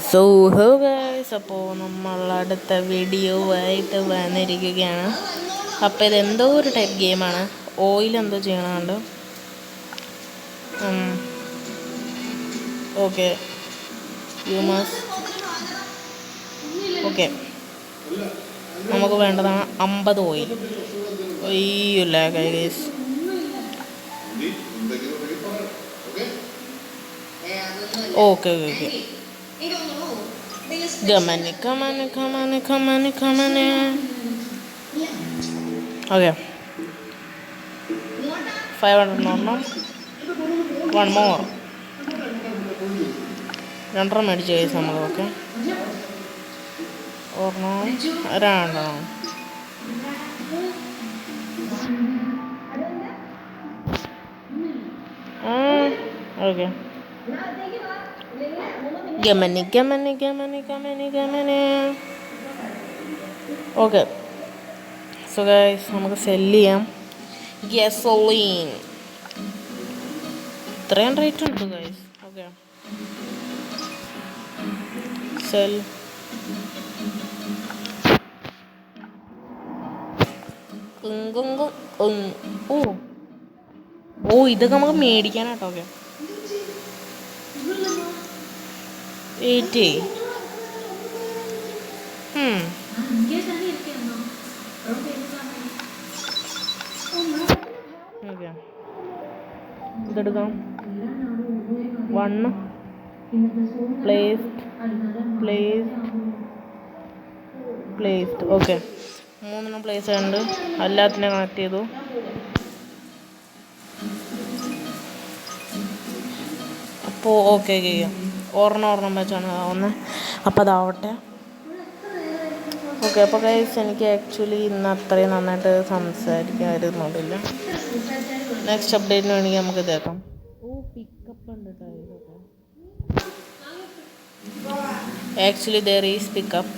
So hello guys, അപ്പോൾ നമ്മൾ അടുത്ത വീഡിയോ ആയിട്ട് വന്നിരിക്കുകയാണ്. അപ്പോൾ ഇതെന്തോ ഒരു ടൈപ്പ് ഗെയിമാണ്. ഓയിൽ എന്തോ ചെയ്യണമുണ്ട്. Okay, you must okay. നമുക്ക് വേണ്ടതാണ് 50 ഓയിൽ. ഒയ്യില്ല guys. Okay okay okay. Come on. Okay. 500 നോക്കണം. One more. രണ്ടെണ്ണം മേടിച്ച് കഴിച്ച് നമുക്ക്. ഓക്കെ, ഒരെണ്ണം രണ്ടെണ്ണം. ഓക്കെ, ഗമനി. ഓക്കെ, സോ ഗൈസ് നമുക്ക് സെല്ല് ചെയ്യാം. ഗ്യാസോലീൻ ഇത്രയും റേറ്റ് ഉണ്ട് ഗൈസ്. Okay, cell. ഓ ഇതൊക്കെ നമുക്ക് മേടിക്കാനാട്ടോ. ഓക്കെ, 80. ഓക്കെ, ഇതെടുക്കാം. 1 പ്ലേസ്ഡ്. ഓക്കെ, 3 പ്ലേസ് ഉണ്ട്. എല്ലാത്തിനും കണക്ട് ചെയ്തു. അപ്പോൾ ഓക്കെ ഒരെണ്ണം വെച്ചാണ് ആവുന്നത്. അപ്പോൾ അതാവട്ടെ. ഓക്കെ, അപ്പോൾ ഗൈസ് എനിക്ക് ആക്ച്വലി ഇന്ന് അത്രയും നന്നായിട്ട് സംസാരിക്കാതിരുന്നില്ല. നെക്സ്റ്റ് അപ്ഡേറ്റിന് വേണമെങ്കിൽ നമുക്ക് ഇതേക്കാം. പിക്കപ്പ് ഉണ്ട് കേട്ടോ. Actually there is pickup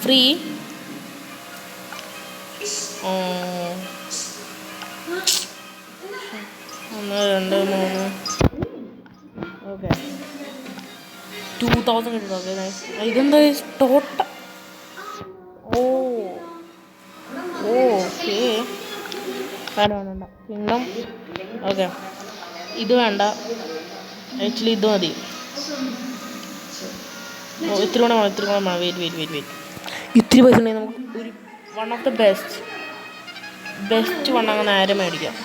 free. 1 2 3. Okay, 2000 കിട്ടും. ഓക്കെ, ഇതെന്താ ടോട്ടൽ? ഓക്കെ, വേണ്ട കിണ്ണം. ഓക്കെ, ഇത് വേണ്ട. ആക്ച്വലി ഇത് മതി. ഇത്തിരി കൂടെ വേണം. വെയിറ്റ്. ഇത്തിരി പൈസ ഉണ്ടെങ്കിൽ നമുക്ക് ഒരു one of the best one അങ്ങനെ നേരെ മേടിക്കാം.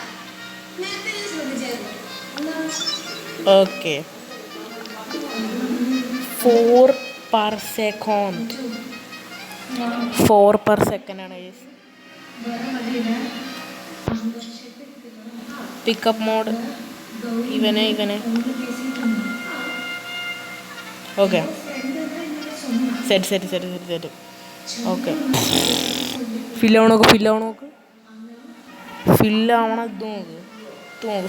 ഓക്കെ, 4 per second ആണ് പിക്കപ്പ് മോഡ്. ഇവനെ ഓക്കെ, സെറ്റ്. ഓക്കെ, ഫില്ലാവണോക്ക്. ഫില്ലാവണം. ഇത് നോക്ക്.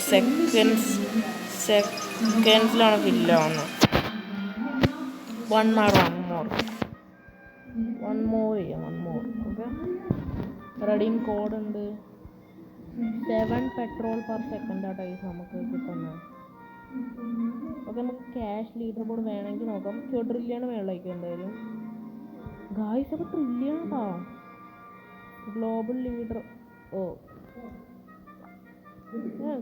സെക്കൻഡ്സിലാണ് ഫില്ലാവുന്നത്. വൺ മോർ ചെയ്യാം. ഓക്കെ, റെഡീം കോഡ് ഉണ്ട്. 7 പെട്രോൾ പെർ സെക്കൻഡ് ആട്ടോ നമുക്ക് കിട്ടുന്നത്. ഓക്കെ, നമുക്ക് ക്യാഷ് ലീഡർ ബോർഡ് വേണമെങ്കിൽ നോക്കാം. ട്രില്യൺ മേളിലേക്ക് എന്തായാലും ഗായ്സ്. അപ്പോൾ ട്രില്യൺ കേട്ടോ global leader.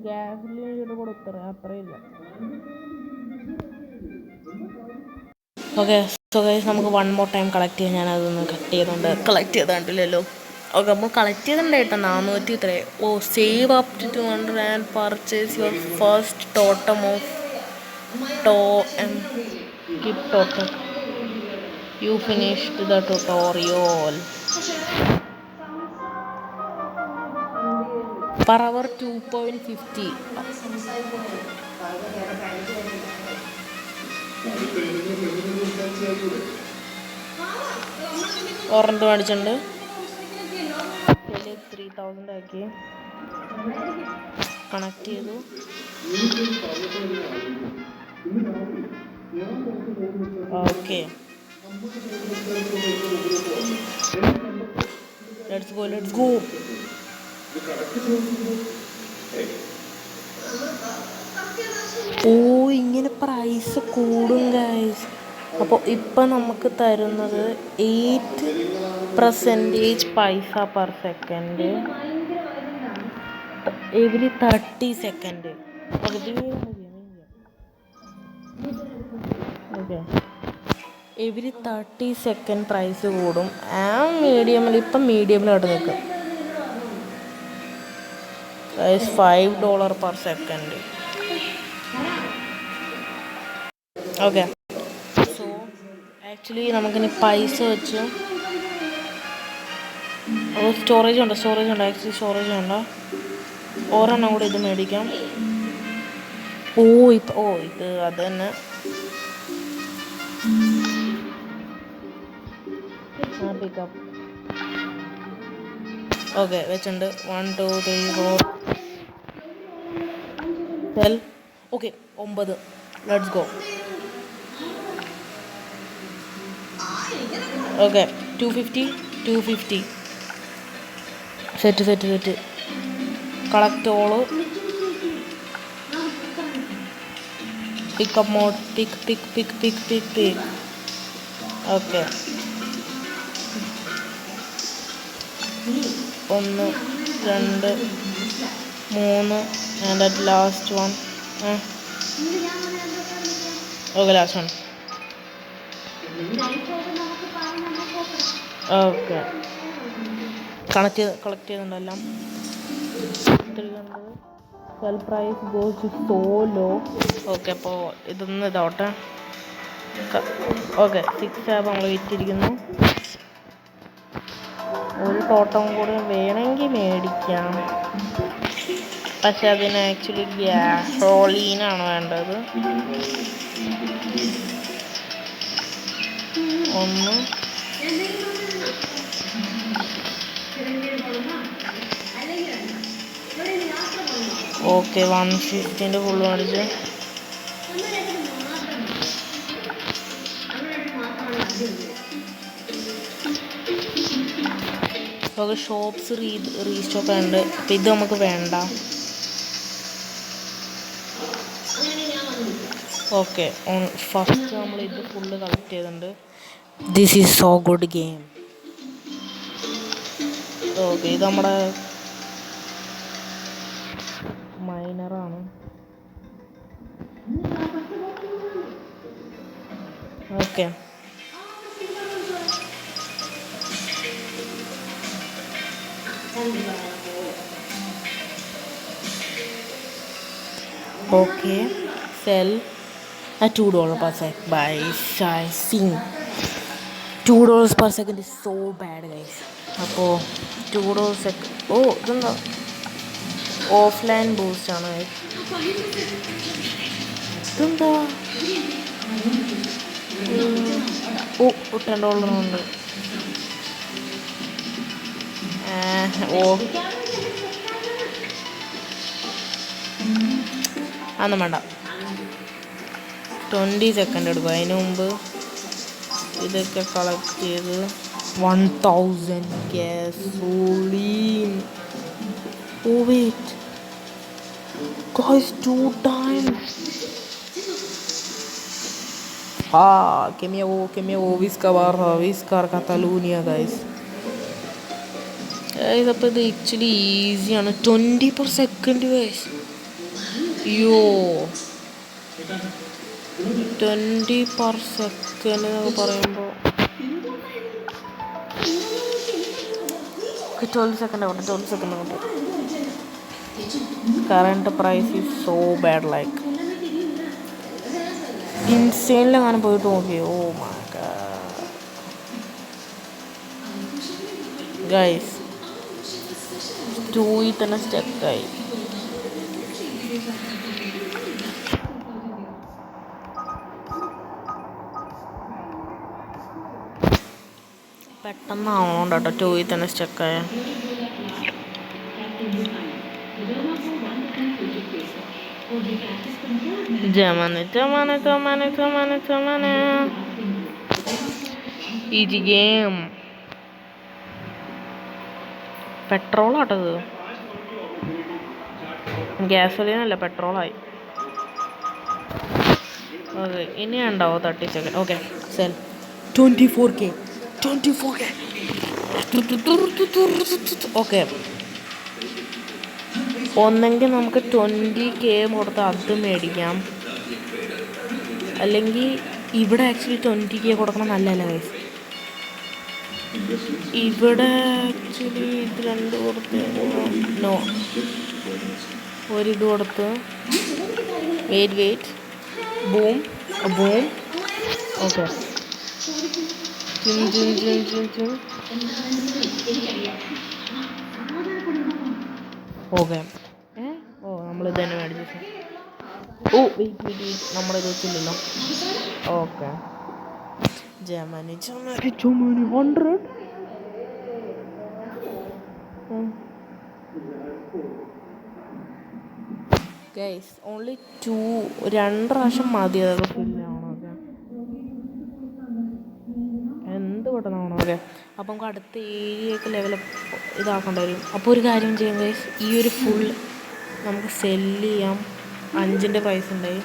Gas leader board അത്രയില്ല. ഓക്കെ, സോ ഗൈസ് നമുക്ക് 1 മോർ ടൈം കളക്ട് ചെയ്യാൻ. ഞാനതൊന്ന് കട്ട് ചെയ്തുകൊണ്ട് കളക്ട് ചെയ്തിട്ടില്ലല്ലോ. ഓക്കെ, അപ്പോൾ കളക്ട് ചെയ്തിട്ടുണ്ട് കേട്ടോ. 400. Save up to 200 and purchase your first totem of totem. You finished the tutorial. per hour 2.50. Orange മേടിച്ചിട്ടുണ്ട്. 3000 ആക്കി കണക്ട് ചെയ്തു. Okay, let's go. ഓ, ഇങ്ങനെ പ്രൈസ് കൂടും ഗൈസ്. അപ്പോൾ ഇപ്പം നമുക്ക് തരുന്നത് 8% പൈസ per second every 30 second. Okay, every 30 second prize കൂടും. മീഡിയമിൽ ഇപ്പം മീഡിയമിലോട്ട് നിൽക്കും guys. $5 per second. Okay, so actually നമുക്കിനി പൈസ വെച്ച് സ്റ്റോറേജ് ഉണ്ട്. ആക്ച്വലി സ്റ്റോറേജ് ഉണ്ട്. ഒരെണ്ണം കൂടെ ഇത് മേടിക്കാം. ഇത് അത് തന്നെ. പിക്കപ്പ്. ഓക്കെ, വെച്ചിട്ടുണ്ട്. 1 2 3 4 12. Okay, 9. Let's go. Okay, 250. Set. Collect all. Pickup mode. Pick. Okay, 1 2 3 and at last one. Okay, last one. Okay, collect ചെയ്യുന്നുണ്ടെല്ലാം. Sell price goes so low. Okay, അപ്പോൾ ഇതൊന്ന് ഇതാവട്ടെ. ഓക്കെ, 6 ആപ്പ് നമ്മൾ വിറ്റിരിക്കുന്നു. ഒരു ടോട്ടം കൂടെ വേണമെങ്കിൽ മേടിക്കാം, പക്ഷെ അതിന് ആക്ച്വലി ഗ്യാസോലീനാണ് വേണ്ടത്. 1 ഓക്കെ, 150 ഫുള്ള് മേടിച്ച്. ഓക്കെ, ഷോപ്സ് റീസ്റ്റോക്ക് ഉണ്ട്. അപ്പം ഇത് നമുക്ക് വേണ്ട. ഓക്കെ, ഫസ്റ്റ് നമ്മൾ ഇത് ഫുള്ള് കളക്ട് ചെയ്തിട്ടുണ്ട്. This is so good game. Okay, ഇത് നമ്മുടെ മൈനറാണ്. Okay, sell at $2 per second. By seeing $2 per second is so bad guys. അപ്പോൾ $2 ഇതെന്താ ഓഫ്ലൈൻ ബൂസ്റ്റ് ആണ്. ഇതെന്താ $10 ഉണ്ട്. അതൊന്നും വേണ്ട. 20 സെക്കൻഡ് എടുക്കും. അതിന് മുമ്പ് ഇതൊക്കെ കളക്ട് ചെയ്ത് 1000 gasoline. Oh wait guys, 2 times. Que me hago Viscar Catalunya guys. അപ്പോൾ ഇത് ആക്ച്വലി ഈസിയാണ്. 20 per second guys. 20 per second എന്നൊക്കെ പറയുമ്പോൾ 12 സെക്കൻഡ് ആവട്ടെ. 12 സെക്കൻഡ് ആവട്ടെ. Current price is so bad, like ഇൻസെയിനിലെങ്ങാനും പോയിട്ട് നോക്കി. ഓ മൈ ഗോഡ് ഗൈസ്, 2 തന്നെ സ്റ്റക്കായി. പെട്ടെന്നാവണോണ്ട് കേട്ടോ 2 തന്നെ സ്റ്റക്കായ. ജമന ഈജി ഗെയിം. പെട്രോളാട്ടത്, ഗ്യാസോലിനല്ല പെട്രോളായി. ഓക്കെ ഇനി ഉണ്ടാവോ 30 second. Okay cell 24K. Okay ഒന്നെങ്കിൽ നമുക്ക് 20K കൊടുത്ത് അത് മേടിക്കാം, അല്ലെങ്കിൽ ഇവിടെ ആക്ച്വലി 20K കൊടുക്കണം നല്ലതല്ല ഗൈസ്. ഇവിടെ ആക്ച്വലി ഇത് രണ്ട് കൊടുത്ത് നോ ഒരിത് കൊടുത്ത് വെയിറ്റ് ബൂം ഓക്കെ ഓക്കെ നമ്മളിത് തന്നെ മേടിച്ചു. വെയിറ്റ് നമ്മളിത് വെച്ചില്ലല്ലോ. Okay Germany 100. ഗൈസ് ഓൺലി 2 പ്രാവശ്യം മതി അതൊക്കെ ഫില്ലാവണമൊക്കെ. എന്ത് പെട്ടെന്നാവണം. ഓക്കെ അപ്പം നമുക്ക് അടുത്ത ഏരിയയൊക്കെ ലെവൽ ഇതാക്കേണ്ടി വരും. അപ്പോൾ ഒരു കാര്യം ചെയ്യാം ഗൈസ്, ഈ ഒരു ഫുൾ നമുക്ക് സെല്ല് ചെയ്യാം. 5ൻ്റെ പ്രൈസ് ഉണ്ടായി,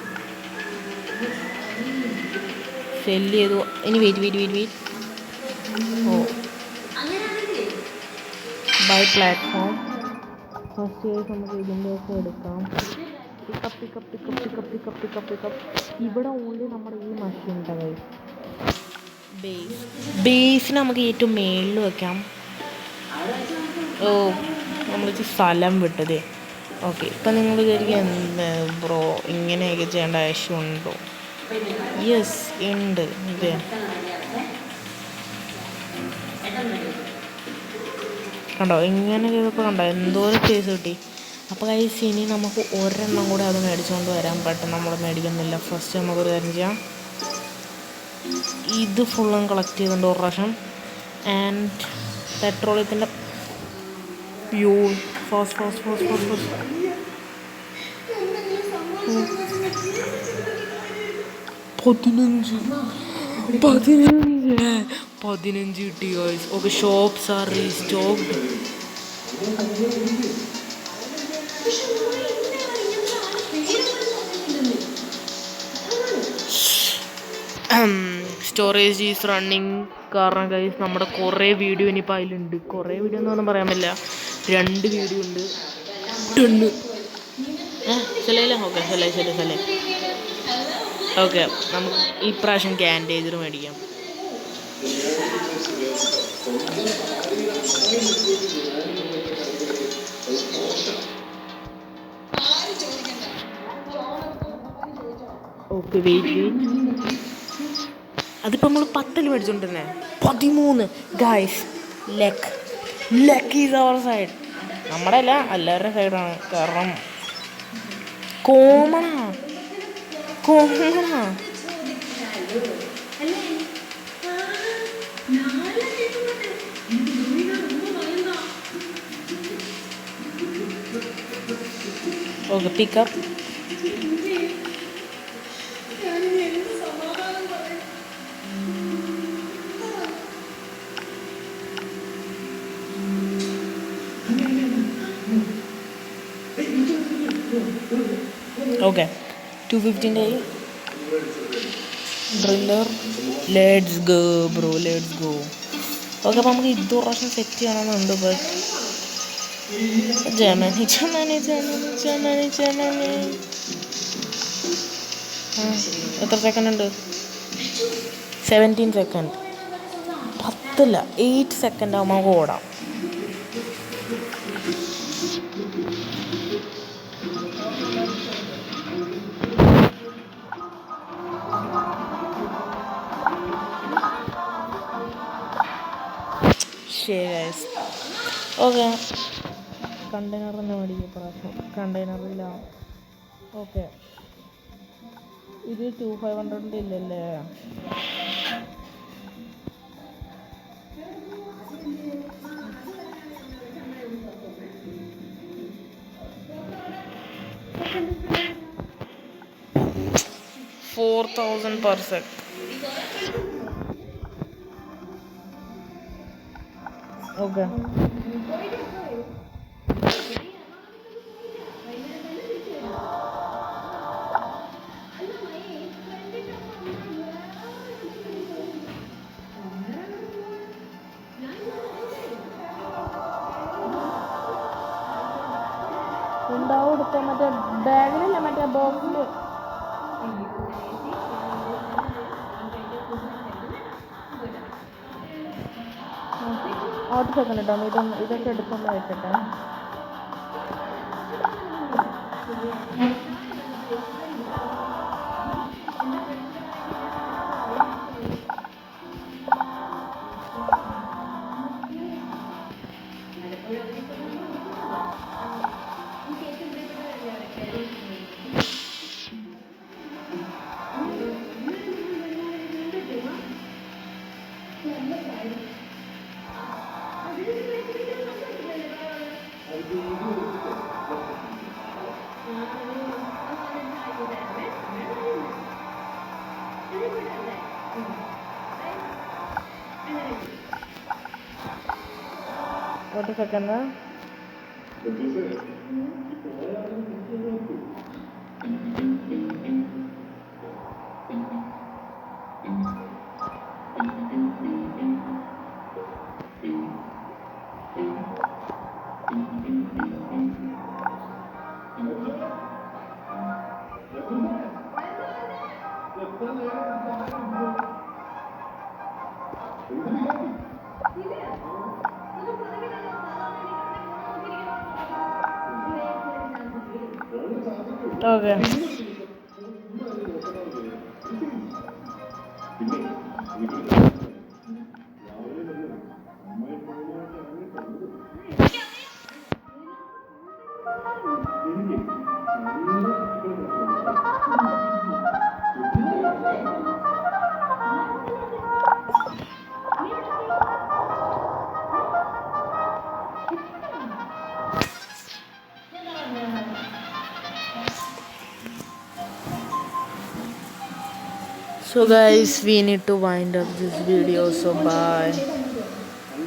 സെല്ല് ചെയ്തു. ഇനി വെയിറ്റ് ബൈ പ്ലാറ്റ്ഫോം. ഫസ്റ്റ് നമുക്ക് ഇതിൻ്റെ ഒക്കെ എടുക്കാം. പിക്കപ്പ്. ഇവിടെ ഓൺലി നമ്മുടെ ഈ മഷീൻ ഉണ്ട്. ബേസിന് നമുക്ക് ഏറ്റവും മേളിൽ വെക്കാം. നമ്മളിച്ച് സ്ഥലം വിട്ടത്. ഓക്കെ ഇപ്പം നിങ്ങൾ വിചാരിക്കുക എന്ത് ബ്രോ ഇങ്ങനെയൊക്കെ ചെയ്യേണ്ട ആവശ്യമുണ്ടോ? യെസ് ഉണ്ട്. ഇത് കണ്ടോ ഇങ്ങനെ ചെയ്തപ്പോൾ കണ്ടോ എന്തോരം കേസ് കിട്ടി. അപ്പോൾ ഗൈസ് ഇനി നമുക്ക് ഒരെണ്ണം കൂടെ അത് മേടിച്ചുകൊണ്ട് വരാൻ പറ്റും. നമ്മൾ മേടിക്കുന്നില്ല. ഫസ്റ്റ് നമുക്കൊരു കാര്യം ചെയ്യാം, ഇത് ഫുള്ളും കളക്ട് ചെയ്തിട്ടുണ്ട് ഒരു പ്രാവശ്യം. ആൻഡ് പെട്രോളിയത്തിൻ്റെ ഫ്യൂൾ ഫാസ്റ്റ് 15 കിട്ടി guys. Okay shops are restocked. Storage is running. കാരണം ഗൈസ് നമ്മുടെ കുറേ വീഡിയോ ഇനിയിപ്പോൾ അതിലുണ്ട്. കുറേ വീഡിയോ എന്നൊന്നും പറയാൻ പറ്റില്ല, 2 വീഡിയോ ഉണ്ട്. ശരിയല്ല. ഓക്കെ ശരി. ഓക്കെ നമുക്ക് ഈ പ്രാവശ്യം ക്യാൻഡേജർ മേടിക്കാം. ഓക്കെ വെയിറ്റ് അതിപ്പോൾ നമ്മൾ 10 മേടിച്ചോണ്ടിരുന്നേ. 13 guys. Luck is our side. നമ്മുടെ അല്ല എല്ലാവരുടെ സൈഡാണ്. കാരണം കോമണാ. Okay pickup. Okay 250 driller. Let's go bro. Okay അപ്പോൾ നമുക്ക് ഇത് പ്രാവശ്യം സെറ്റ് ചെയ്യണമെന്നുണ്ട്. ബസ് ജർമ്മനി എത്ര സെക്കൻഡ് ഉണ്ട്? 17 സെക്കൻഡ്. 8 സെക്കൻഡ് ആകുമ്പോൾ നമുക്ക് ഓടാം. ശരി ഓക്കെ കണ്ടെയ്നർ തന്നെ മേടിക്കും പ്രാവശ്യം. കണ്ടെയ്നറില്ല. ഓക്കെ ഇത് 2500 ഇല്ലല്ലേ? $4,000 per sec. Okay. മറ്റേ ബാഗിലല്ല മറ്റേ ബോക്സിൽ. ഓട്ട് സെക്കൻഡ് കേട്ടോ, ഇതൊക്കെ എടുത്തൊന്ന് വെക്കട്ടെ. ഓട്ട് second. Okay. So guys, we need to wind up this video, so bye.